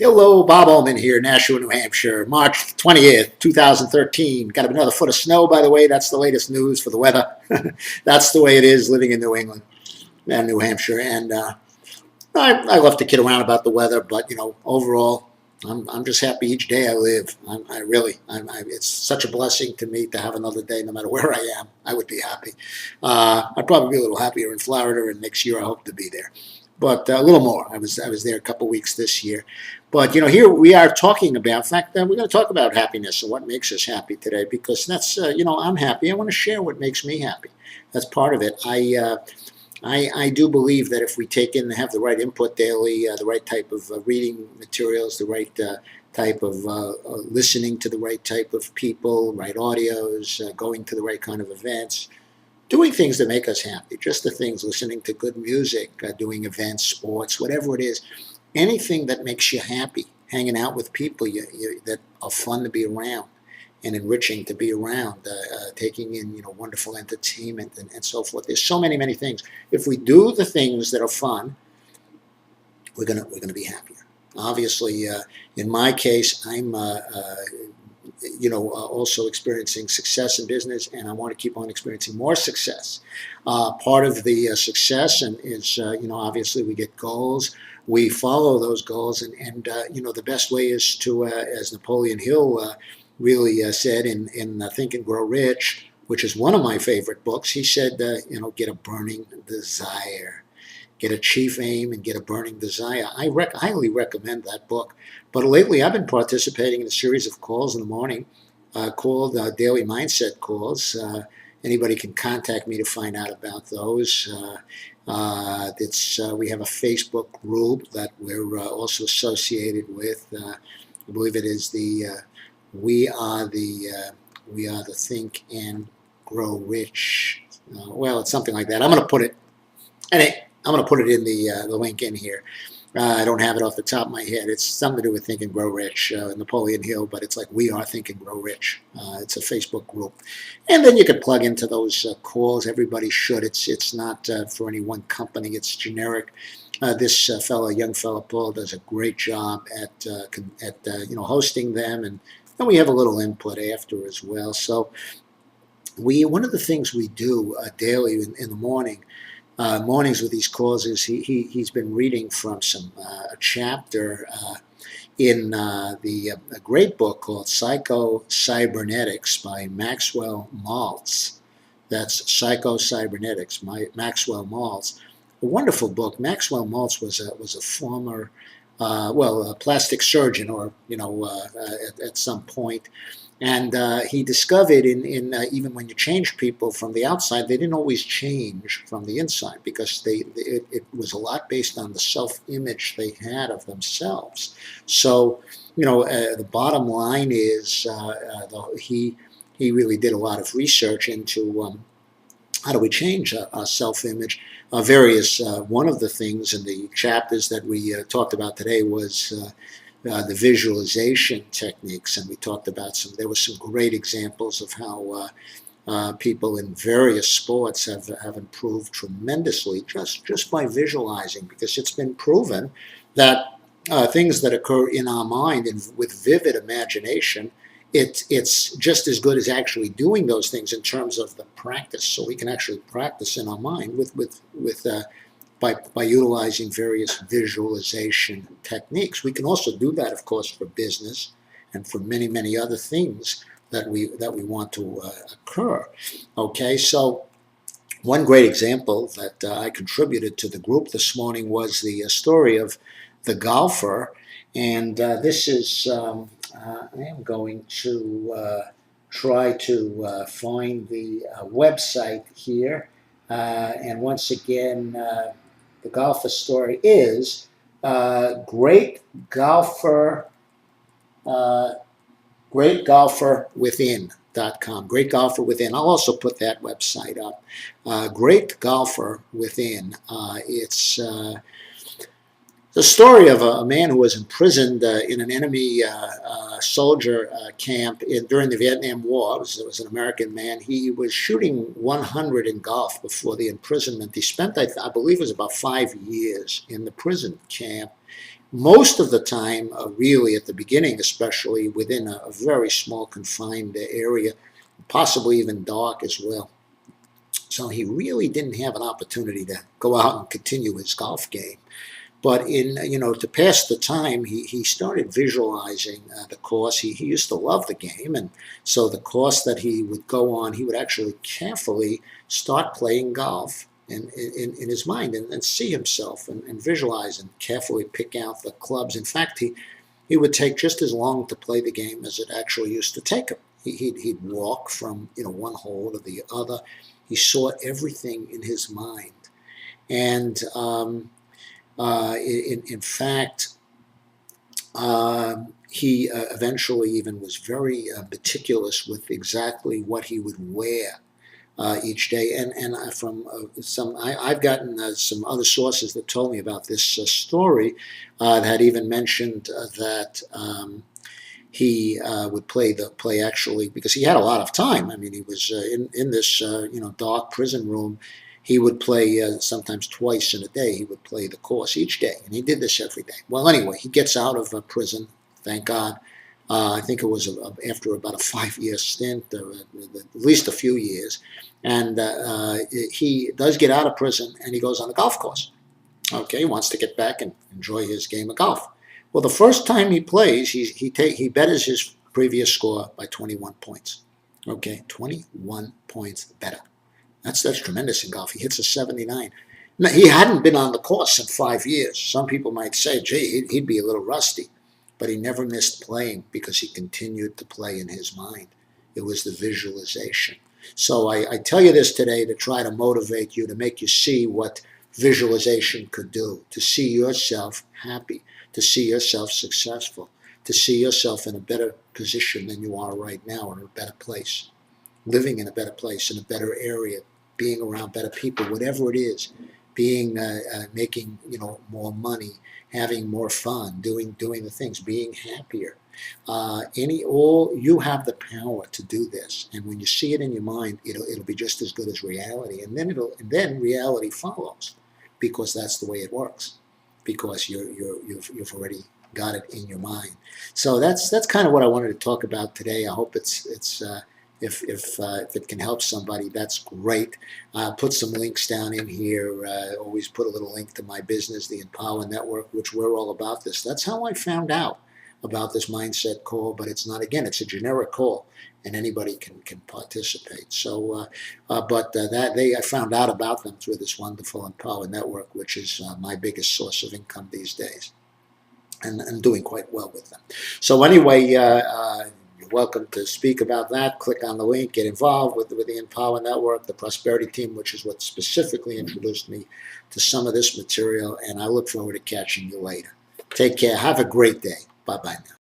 Hello, Bob Ullman here, Nashua, New Hampshire, March 20th, 2013. Got another foot of snow, by the way. That's the latest news for the weather. That's the way it is living in New England and New Hampshire. And I love to kid around about the weather, but, overall, I'm just happy each day I live. It's such a blessing to me to have another day, no matter where I am. I would be happy. I'd probably be a little happier in Florida, and next year I hope to be there. But a little more. I was there a couple of weeks this year. But, here we are talking about, in fact, we're going to talk about happiness and what makes us happy today, because that's, I'm happy. I want to share what makes me happy. That's part of it. I do believe that if we take in and have the right input daily, the right type of reading materials, the right type of listening to the right type of people, right audios, going to the right kind of events, doing things that make us happy, just the things, listening to good music, doing events, sports, whatever it is, anything that makes you happy, hanging out with people that are fun to be around and enriching to be around, taking in wonderful entertainment and so forth. There's so many things. If we do the things that are fun, we're gonna be happier. Obviously, in my case, I'm also experiencing success in business, and I want to keep on experiencing more success. Part of the success and is obviously we get goals. We follow those goals, and the best way is to, as Napoleon Hill really said in Think and Grow Rich, which is one of my favorite books. He said, get a burning desire, get a chief aim, and get a burning desire. I highly recommend that book. But lately, I've been participating in a series of calls in the morning called Daily Mindset Calls. Anybody can contact me to find out about those. We have a Facebook group that we're also associated with. I believe it is we are the Think and Grow Rich. It's something like that. I'm going to put it. I'm going to put it in the link in here. I don't have it off the top of my head. It's something to do with Think and Grow Rich, Napoleon Hill, but it's like We Are Think and Grow Rich. It's a Facebook group. And then you can plug into those calls. Everybody should. It's not for any one company. It's generic. This young fella, Paul, does a great job at hosting them, and then we have a little input after as well. So one of the things we do daily in the morning, mornings with these calls, is he's been reading from a chapter in a great book called Psycho-Cybernetics by Maxwell Maltz. That's Psycho-Cybernetics by Maxwell Maltz. A wonderful book. Maxwell Maltz was a former a plastic surgeon, or at some point. And he discovered even when you change people from the outside, they didn't always change from the inside, because it was a lot based on the self-image they had of themselves. So, the bottom line is he really did a lot of research into how do we change our self-image. One of the things in the chapters that we talked about today was the visualization techniques, and we talked about there were some great examples of how people in various sports have improved tremendously just by visualizing, because it's been proven that things that occur in our mind and with vivid imagination, it's just as good as actually doing those things in terms of the practice. So we can actually practice in our mind by utilizing various visualization techniques. We can also do that, of course, for business and for many other things that we want to occur. Okay, so one great example that I contributed to the group this morning was the story of the golfer, and this is I am going to try to find the website here, and once again, the golfer story is Great Golfer Within.com. Great Golfer Within. I'll also put that website up. Great Golfer Within. It's The story of a man who was imprisoned in an enemy soldier camp during the Vietnam War. It was an American man. He was shooting 100 in golf before the imprisonment. He spent, I believe, it was about 5 years in the prison camp. Most of the time, really at the beginning, especially within a very small confined area, possibly even dark as well. So he really didn't have an opportunity to go out and continue his golf game. But to pass the time, he started visualizing the course. He used to love the game, and so the course that he would go on, he would actually carefully start playing golf in his mind and see himself and visualize and carefully pick out the clubs. In fact, he would take just as long to play the game as it actually used to take him. He'd walk from one hole to the other. He saw everything in his mind, and in fact, he eventually even was very meticulous with exactly what he would wear each day. And from I've gotten some other sources that told me about this story that even mentioned that he would play actually because he had a lot of time. I mean, he was in this dark prison room. He would play sometimes twice in a day. He would play the course each day, and he did this every day. Well, anyway, he gets out of prison, thank God. I think it was after about a 5-year stint, or at least a few years. And he does get out of prison, and he goes on a golf course. Okay, he wants to get back and enjoy his game of golf. Well, the first time he plays, he betters his previous score by 21 points. Okay, 21 points better. That's tremendous in golf. He hits a 79. Now, he hadn't been on the course in 5 years. Some people might say, gee, he'd be a little rusty. But he never missed playing because he continued to play in his mind. It was the visualization. So I tell you this today to try to motivate you, to make you see what visualization could do, to see yourself happy, to see yourself successful, to see yourself in a better position than you are right now, in a better place, living in a better place, in a better area, being around better people, whatever it is, being making more money, having more fun, doing the things, being happier. You have the power to do this, and when you see it in your mind, it'll be just as good as reality, and then reality follows, because that's the way it works, because you've already got it in your mind. So that's kind of what I wanted to talk about today. I hope if it can help somebody, that's great. Put some links down in here. Always put a little link to my business, the Empower Network, which we're all about this. That's how I found out about this mindset call, but it's not, again, it's a generic call, and anybody can participate. So, I found out about them through this wonderful Empower Network, which is my biggest source of income these days, and doing quite well with them. So anyway, you're welcome to speak about that. Click on the link, get involved with the Empower Network, the Prosperity Team, which is what specifically introduced me to some of this material, and I look forward to catching you later. Take care. Have a great day. Bye-bye now.